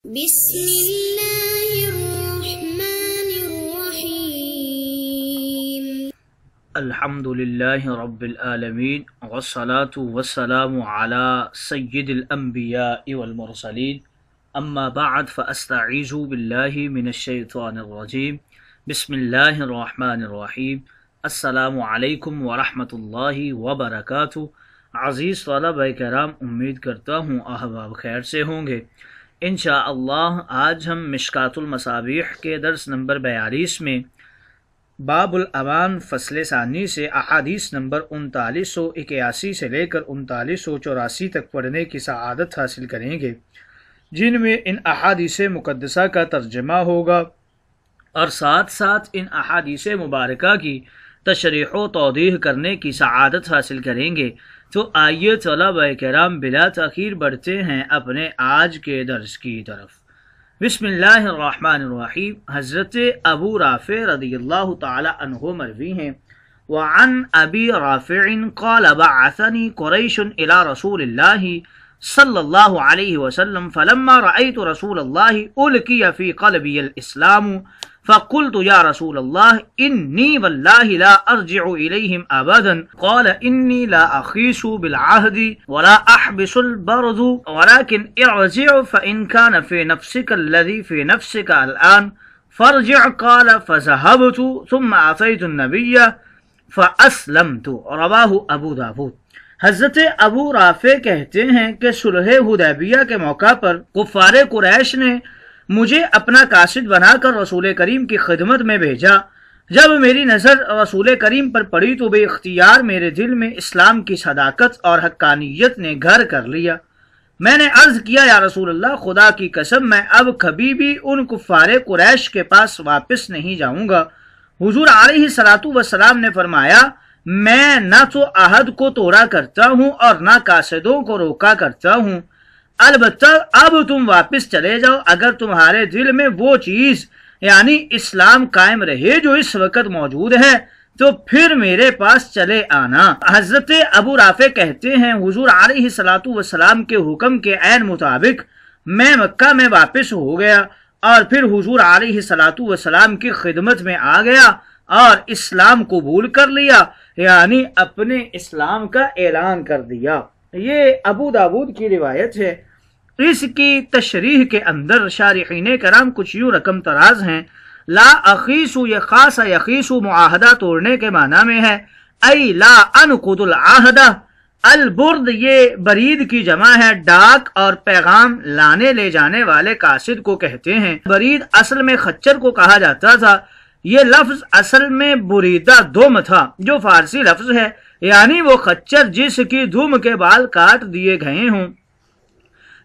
بسم اللہ الرحمن الرحیم الحمد للہ رب العالمین والصلاة والسلام علی سید الانبیاء والمرسلین اما بعد فاستعیذ باللہ من الشیطان الرجیم بسم اللہ الرحمن الرحیم السلام علیکم ورحمۃ اللہ وبرکاتہ۔ عزیز طلبہ کرام، امید کرتا ہوں احباب خیر سے ہوں گے۔ انشاءاللہ آج ہم مشکات المصابیح کے درس نمبر 42 میں باب الامان فصل ثانی سے احادیث نمبر 3981 سے لے کر 3984 تک پڑھنے کی سعادت حاصل کریں گے، جن میں ان احادیث مقدسہ کا ترجمہ ہوگا اور ساتھ ساتھ ان احادیث مبارکہ کی تشریح و توضیح کرنے کی سعادت حاصل کریں گے۔ تو آئیے طلبہ کرام بلا تاخیر بڑھتے ہیں اپنے آج کے درس کی طرف۔ بسم اللہ الرحمن الرحیم۔ حضرت ابو رافع رضی اللہ تعالی عنہ مروی ہیں، وعن ابی رافع قال بعثنی قریش الى رسول اللہ صلی اللہ علیہ وسلم فلما رأیت رسول اللہ القی فی قلبی الاسلام فقلت یا رسول اللہ انی واللہ لا ارجع الیہم ابدا قال انی لا اخیس بالعہد ولا احبس البرد ولكن ارجع فان كان في نفسك الذي في نفسك الآن فارجع قال فذهبت ثم اتيت النبي فاسلمت۔ رواہ ابو داود۔ حضرت ابو رافع کہتے ہیں کہ صلح حدیبیہ کے موقع پر کفار قریش نے مجھے اپنا قاصد بنا کر رسول کریم کی خدمت میں بھیجا۔ جب میری نظر رسول کریم پر پڑی تو بے اختیار میرے دل میں اسلام کی صداقت اور حقانیت نے گھر کر لیا۔ میں نے عرض کیا یا رسول اللہ، خدا کی قسم میں اب کبھی بھی ان کفار قریش کے پاس واپس نہیں جاؤں گا۔ حضور علیہ الصلوۃ والسلام نے فرمایا، میں نہ تو عہد کو توڑا کرتا ہوں اور نہ قاصدوں کو روکا کرتا ہوں، البتہ اب تم واپس چلے جاؤ اگر تمہارے دل میں وہ چیز یعنی اسلام قائم رہے جو اس وقت موجود ہے تو پھر میرے پاس چلے آنا۔ حضرت ابو رافع کہتے ہیں حضور علیہ الصلوۃ والسلام کے حکم کے عین مطابق میں مکہ میں واپس ہو گیا اور پھر حضور علیہ الصلوۃ والسلام کی خدمت میں آ گیا اور اسلام قبول کر لیا، یعنی اپنے اسلام کا اعلان کر دیا۔ یہ ابو داود کی روایت ہے۔ اس کی تشریح کے اندر شارحین کرام کچھ یوں رقم تراز ہیں۔ لا اخیسو یہ خاص یخیسو معاہدہ توڑنے کے معنی میں ہے، ای لا انقض العہدہ۔ البرد یہ برید کی جمع ہے، ڈاک اور پیغام لانے لے جانے والے قاصد کو کہتے ہیں۔ برید اصل میں خچر کو کہا جاتا تھا۔ یہ لفظ اصل میں بریدہ دم تھا جو فارسی لفظ ہے، یعنی وہ خچر جس کی دم کے بال کاٹ دیے گئے ہوں۔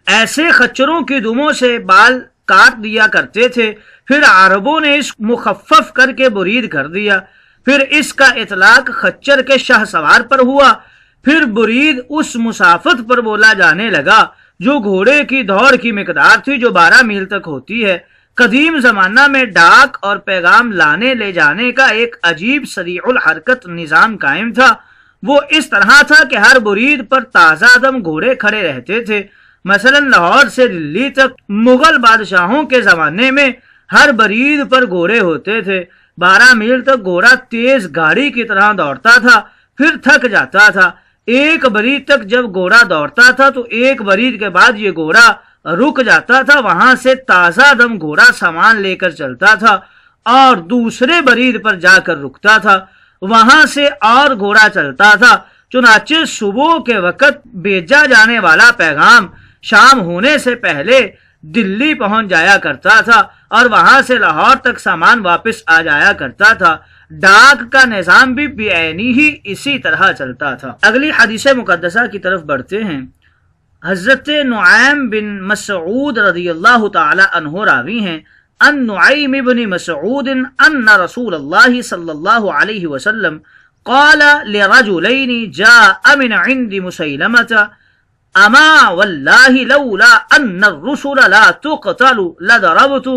ایسے خچروں کی دموں سے بال کاٹ دیا کرتے تھے، پھر عربوں نے اس مخفف کر کے برید کر دیا، پھر اس کا اطلاق خچر کے شاہ سوار پر ہوا، پھر برید اس مسافت پر بولا جانے لگا جو گھوڑے کی دوڑ کی مقدار تھی جو 12 میل تک ہوتی ہے۔ قدیم زمانہ میں ڈاک اور پیغام لانے لے جانے کا ایک عجیب سریع الحرکت نظام قائم تھا۔ وہ اس طرح تھا کہ ہر برید پر تازہ دم گھوڑے کھڑے رہتے تھے۔ مثلا لاہور سے دلی تک مغل بادشاہوں کے زمانے میں ہر برید پر گھوڑے ہوتے تھے۔ 12 میل تک گھوڑا تیز گاڑی کی طرح دوڑتا تھا، پھر تھک جاتا تھا۔ ایک برید تک جب گھوڑا دوڑتا تھا تو ایک برید کے بعد یہ گھوڑا رک جاتا تھا، وہاں سے تازہ دم گھوڑا سامان لے کر چلتا تھا اور دوسرے برید پر جا کر رکتا تھا، وہاں سے اور گھوڑا چلتا تھا۔ چنانچہ صبح کے وقت بھیجا جانے والا پیغام شام ہونے سے پہلے دلی پہنچ جایا کرتا تھا اور وہاں سے لاہور تک سامان واپس آ جایا کرتا تھا۔ ڈاک کا نظام بھی بعینی ہی اسی طرح چلتا تھا۔ اگلی حدیث مقدسہ کی طرف بڑھتے ہیں۔ حضرت نعیم بن مسعود رضی اللہ تعالی عنہ راوی ہیں، ان نعیم بن مسعود ان رسول اللہ صلی اللہ علیہ وسلم قال لرجلین جاء من عند مسیلمۃ اما واللہ لولا ان الرسل لا تقتل لضربت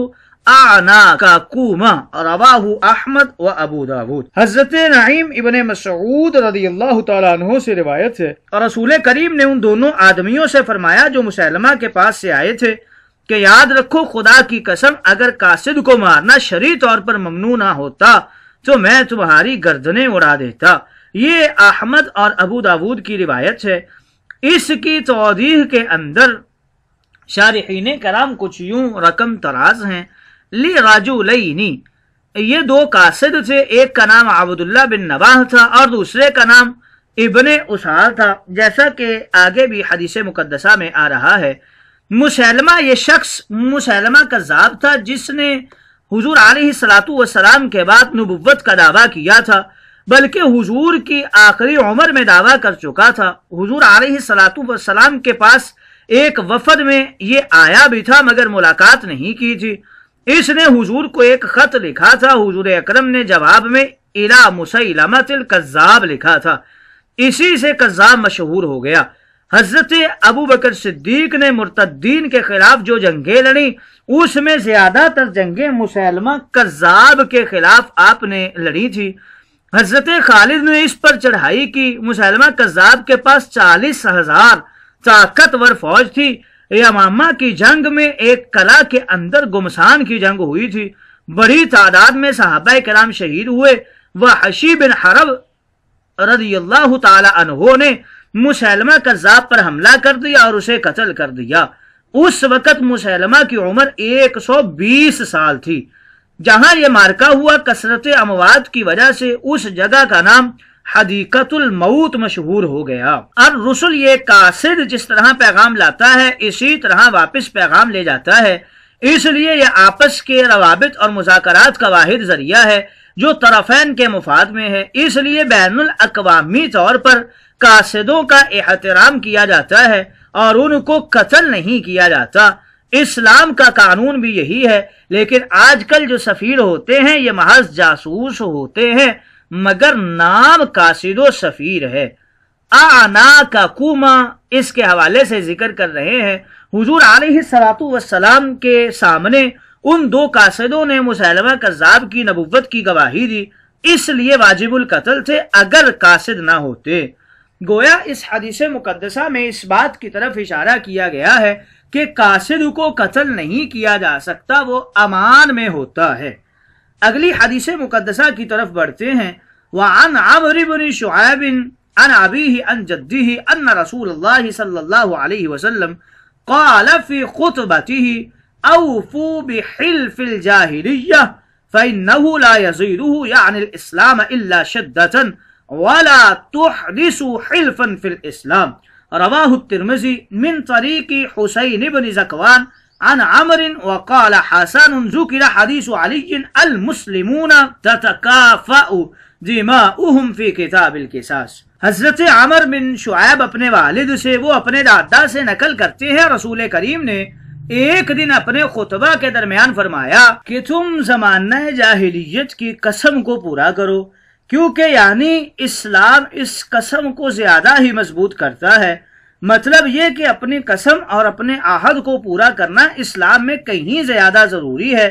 اعناقکما۔ رواہ احمد و ابو داود۔ حضرت نعیم ابن مسعود رضی اللہ تعالیٰ عنہ سے روایت ہے، اور رسول کریم نے ان دونوں آدمیوں سے فرمایا جو مسیلمہ کے پاس سے آئے تھے کہ یاد رکھو خدا کی قسم اگر قاصد کو مارنا شرعی طور پر ممنوع نہ ہوتا تو میں تمہاری گردنیں اڑا دیتا۔ یہ احمد اور ابو داود کی روایت ہے۔ اس کی توضیح کے اندر شارحین کرام کچھ یوں رقم تراز ہیں۔ لی رجلین، یہ دو قاصد تھے، ایک کا نام عبداللہ بن نباہ تھا اور دوسرے کا نام ابن اسار تھا، جیسا کہ آگے بھی حدیث مقدسہ میں آ رہا ہے۔ مسیلمہ، یہ شخص مسیلمہ کذاب تھا جس نے حضور علیہ السلام کے بعد نبوت کا دعویٰ کیا تھا، بلکہ حضور کی آخری عمر میں دعویٰ کر چکا تھا۔ حضور علیہ السلام کے پاس ایک وفد میں یہ آیا بھی تھا مگر ملاقات نہیں کی تھی۔ اس نے حضور کو ایک خط لکھا تھا، حضور اکرم نے جواب میں الی مسیلمۃ الکذاب لکھا تھا، اسی سے کذاب مشہور ہو گیا۔ حضرت ابو بکر صدیق نے مرتدین کے خلاف جو جنگیں لڑیں اس میں زیادہ تر جنگیں مسیلمہ کذاب کے خلاف آپ نے لڑی تھی۔ حضرت خالد نے اس پر چڑھائی کی۔ مسیلمہ کذاب کے پاس 40,000 طاقتور فوج تھی۔ یمامہ کی جنگ میں ایک قلعہ کے اندر گمسان کی جنگ ہوئی تھی، بڑی تعداد میں صحابہ کرام شہید ہوئے۔ وحشی بن حرب رضی اللہ تعالی عنہ نے مسیلمہ کذاب پر حملہ کر دیا اور اسے قتل کر دیا۔ اس وقت مسیلمہ کی عمر 120 سال تھی۔ جہاں یہ مارکہ ہوا کثرت اموات کی وجہ سے اس جگہ کا نام حدیقۃ الموت مشہور ہو گیا۔ الرسل، یہ قاصد جس طرح پیغام لاتا ہے اسی طرح واپس پیغام لے جاتا ہے، اس لیے یہ آپس کے روابط اور مذاکرات کا واحد ذریعہ ہے جو طرفین کے مفاد میں ہے۔ اس لیے بین الاقوامی طور پر قاصدوں کا احترام کیا جاتا ہے اور ان کو قتل نہیں کیا جاتا۔ اسلام کا قانون بھی یہی ہے، لیکن آج کل جو سفیر ہوتے ہیں یہ محض جاسوس ہوتے ہیں مگر نام قاصد و سفیر ہے۔ آنا کا کوما اس کے حوالے سے ذکر کر رہے ہیں۔ حضور علیہ السلام کے سامنے ان دو قاصدوں نے مسیلمہ کذاب کی نبوت کی گواہی دی، اس لیے واجب القتل تھے اگر قاصد نہ ہوتے۔ گویا اس حدیث مقدسہ میں اس بات کی طرف اشارہ کیا گیا ہے کہ قاصد کو قتل نہیں کیا جا سکتا، وہ امان میں ہوتا ہے۔ اگلی حدیث مقدسہ کی طرف بڑھتے ہیں۔ وعن عمرو بن شعیب عن ابیہ عن جدہ ان رسول اللہ صلی اللہ علیہ وسلم قال فی خطبته اوفوا بحلف الجاہلیہ فإنه لا يزيده يعني الإسلام إلا شدة ولا تحدث حلفا في الإسلام، رواہ الترمذی من طریق حسین بن زکوان عن عمر وقال حسن ذکر حدیث علی المسلمون تتکافأ دماؤهم في کتاب القصاص۔ حضرت عمر بن شعیب اپنے والد سے، وہ اپنے دادا سے نقل کرتے ہیں، رسول کریم نے ایک دن اپنے خطبہ کے درمیان فرمایا کہ تم زمانہ جاہلیت کی قسم کو پورا کرو، کیونکہ یعنی اسلام اس قسم کو زیادہ ہی مضبوط کرتا ہے۔ مطلب یہ کہ اپنی قسم اور اپنے عہد کو پورا کرنا اسلام میں کہیں زیادہ ضروری ہے۔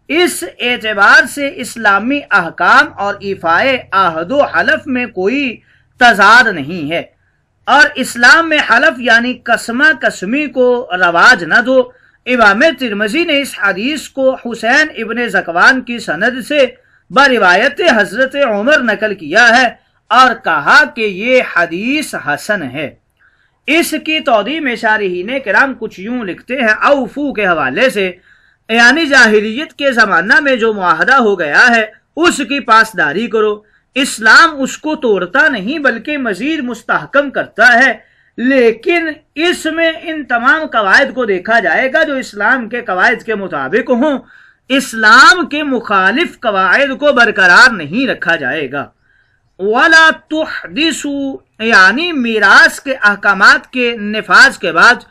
اس اعتبار سے اسلامی احکام اور ایفائے عہد و حلف میں کوئی تضاد نہیں ہے، اور اسلام میں حلف یعنی قسمہ قسمی کو رواج نہ دو۔ امام ترمذی نے اس حدیث کو حسین ابن زکوان کی سند سے بروایت حضرت عمر نقل کیا ہے اور کہا کہ یہ حدیث حسن ہے۔ اس کی توضیح میں شارحین کرام کچھ یوں لکھتے ہیں، اوفو کے حوالے سے یعنی جاہلیت کے زمانہ میں جو معاہدہ ہو گیا ہے اس کی پاسداری کرو۔ اسلام اس کو توڑتا نہیں بلکہ مزید مستحکم کرتا ہے، لیکن اس میں ان تمام قواعد کو دیکھا جائے گا جو اسلام کے قواعد کے مطابق ہوں، اسلام کے مخالف قواعد کو برقرار نہیں رکھا جائے گا۔ وَلَا تُحْدِثُوا یعنی میراث کے احکامات کے نفاذ کے بعد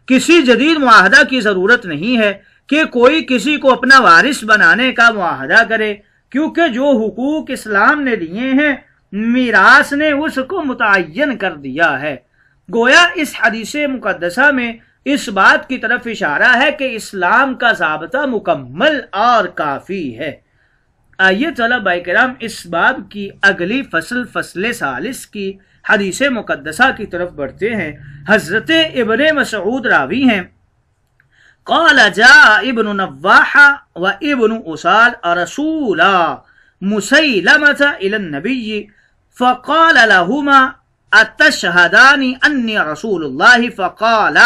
کسی جدید معاہدہ کی ضرورت نہیں ہے کہ کوئی کسی کو اپنا وارث بنانے کا معاہدہ کرے، کیونکہ جو حقوق اسلام نے دیے ہیں میراث نے اس کو متعین کر دیا ہے۔ گویا اس حدیث مقدسہ میں اس بات کی طرف اشارہ ہے کہ اسلام کا ضابطہ مکمل اور کافی ہے۔ آئیے طلبہ کرام اس باب کی اگلی فصل ثالث کی حدیث مقدسہ کی طرف بڑھتے ہیں۔ حضرت ابن مسعود راوی ہیں، قال جاء ابن نواح وابن أسال رسولا مسيلمة إلى النبي فقال لهما أتشهدان أني رسول الله فقال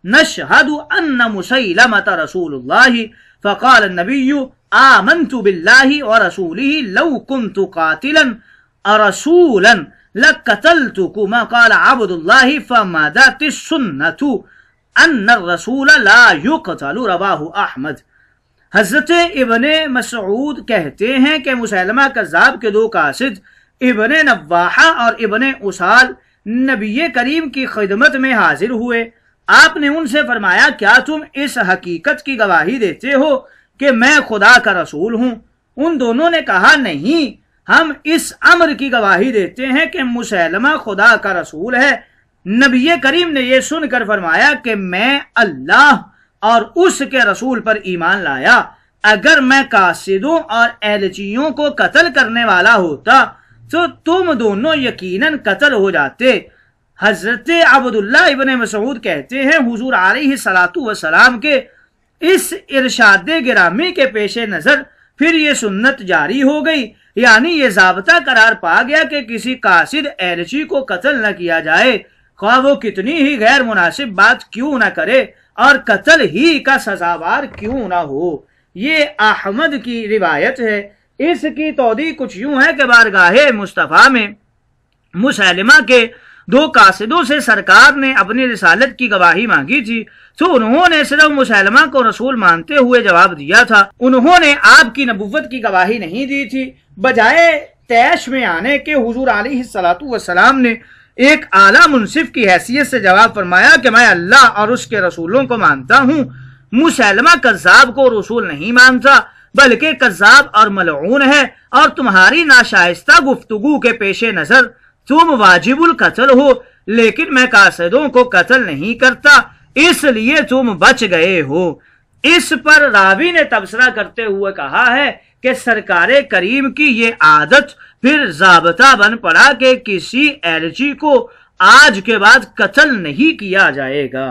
نشهد أن مسيلمة رسول الله فقال النبي آمنت بالله ورسوله لو كنت قاتلا رسولا لقتلتكما قال عبد الله فمدت السنة ان الرسول لا يقتل رواہ احمد۔ حضرت ابن مسعود کہتے ہیں کہ مسیلمہ کذاب کے دو قاصد ابن نواحہ اور ابن اسال نبی کریم کی خدمت میں حاضر ہوئے۔ آپ نے ان سے فرمایا کیا تم اس حقیقت کی گواہی دیتے ہو کہ میں خدا کا رسول ہوں؟ ان دونوں نے کہا نہیں، ہم اس امر کی گواہی دیتے ہیں کہ مسیلمہ خدا کا رسول ہے۔ نبی کریم نے یہ سن کر فرمایا کہ میں اللہ اور اس کے رسول پر ایمان لایا، اگر میں قاصدوں اور اہلچیوں کو قتل کرنے والا ہوتا تو تم دونوں یقیناً قتل ہو جاتے۔ حضرت عبداللہ ابن مسعود کہتے ہیں حضور علیہ الصلوۃ والسلام کے اس ارشاد گرامی کے پیش نظر پھر یہ سنت جاری ہو گئی، یعنی یہ ضابطہ قرار پا گیا کہ کسی قاصد اہلچی کو قتل نہ کیا جائے، خواہ وہ کتنی ہی غیر مناسب بات کیوں نہ کرے اور قتل ہی کا سزاوار کیوں نہ ہو۔ یہ احمد کی روایت ہے۔ اس کی توضیح کچھ یوں ہے کہ بارگاہ مصطفیٰ میں مسیلمہ کے دو قاصدوں سے سرکار نے اپنی رسالت کی گواہی مانگی تھی، تو انہوں نے صرف مسیلمہ کو رسول مانتے ہوئے جواب دیا تھا، انہوں نے آپ کی نبوت کی گواہی نہیں دی تھی۔ بجائے طیش میں آنے کے حضور علیہ الصلوۃ والسلام نے ایک اعلیٰ منصف کی حیثیت سے جواب فرمایا کہ میں اللہ اور اس کے رسولوں کو مانتا ہوں، مسیلمہ کذاب کو رسول نہیں مانتا بلکہ کذاب اور ملعون ہے، اور تمہاری ناشائستہ گفتگو کے پیش نظر تم واجب القتل ہو، لیکن میں قاصدوں کو قتل نہیں کرتا، اس لیے تم بچ گئے ہو۔ اس پر راوی نے تبصرہ کرتے ہوئے کہا ہے کہ سرکار کریم کی یہ عادت پھر ضابطہ بن پڑا کہ کسی اہلچی کو آج کے بعد قتل نہیں کیا جائے گا۔